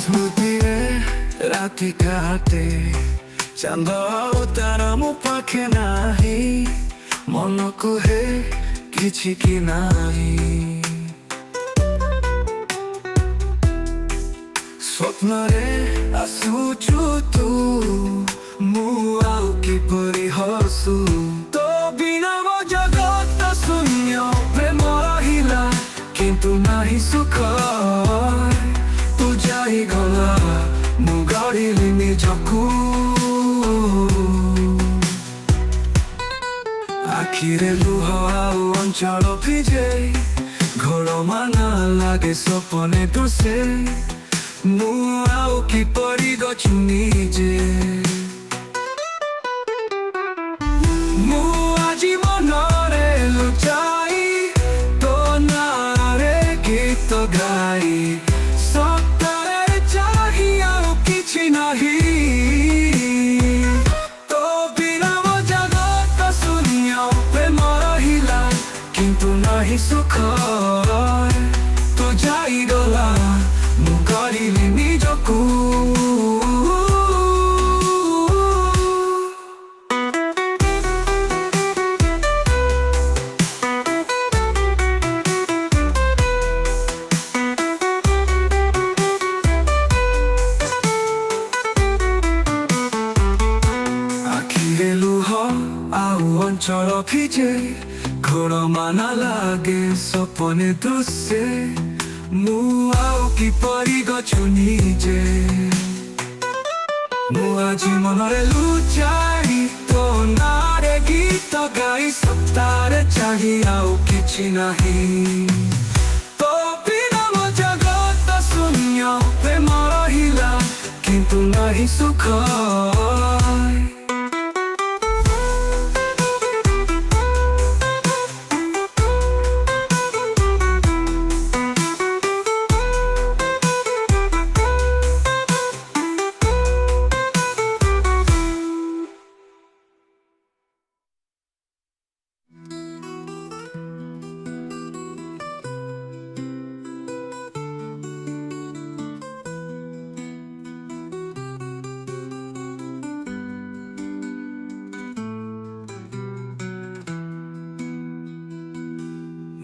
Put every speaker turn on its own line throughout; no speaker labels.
ସ୍ମୃତିରେ ରାତି କାଟେ ଚାନ୍ଦ ଆଉ ତାରା ମୋ ପାଖେ ନାହିଁ ମନ କୁହେ କିଛି କି ନାହିଁ ସ୍ୱପ୍ନରେ ଆସୁଛୁ ତୁ ମୁଁ ଆଉ କିପରି ହସୁ ତୋ ବିନା ମୋ ଜଗତ ଶୂନ୍ୟ ପ୍ରେମ ରହିଲା କିନ୍ତୁ ନାହିଁ ସୁଖ ତୁ ଯାଇଗଲା ମୁଁ ଗଢ଼ିଲି ନିଜକୁ ଆଖିରେ ଲୁହ ଆଉ ଅଞ୍ଚଳ ଭିଜେ ଘୋଳମାନା ଲାଗେ ସପନେ ଦୁଷେ ମୁଁ ଆଉ କିପରି ଗଛୁ ନିଜେ ମୁଁ ଆଜି ମନରେ ଲୁଚାଇ ତୋ ନାଁରେ ଗୀତ ଗାଇ ସତରେ ଚାହିଁ ଆଉ କିଛି ନାହିଁ ତୋ ବିନା ମୋ ଜଗତ ଶୂନ୍ୟ ପ୍ରେମ ରହିଲା କିନ୍ତୁ ନାହିଁ ସୁଖ ତୁ ଯାଇଗଲା ମୁଁ ଗଢ଼ିଲି ନିଜକୁ ଆଖିରେ ଲୁହ ଆଉ ଅଞ୍ଚଳ ଭିଜେ ଘୋଳମାନା ଲାଗେ ସପନେ ଦୁଷେ ମୁଁ ଆଉ କିପରି ଗଛୁ ନିଜେ ମୁଁ ଆଜି ମନରେ ଲୁଚାଇ ତୋ ନାଁରେ ଗୀତ ଗାଇ ସତରେ ଚାହିଁ ଆଉ କିଛି ନାହିଁ ତୋ ବିନା ମୋ ଜଗତ ଶୂନ୍ୟ ପ୍ରେମ ରହିଲା କିନ୍ତୁ ନାହିଁ ସୁଖ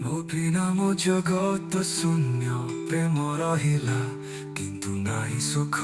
ମୋ ବିନା ମୋ ଜଗତ ଶୂନ୍ୟ ପ୍ରେମ ରହିଲା କିନ୍ତୁ ନାହିଁ ସୁଖ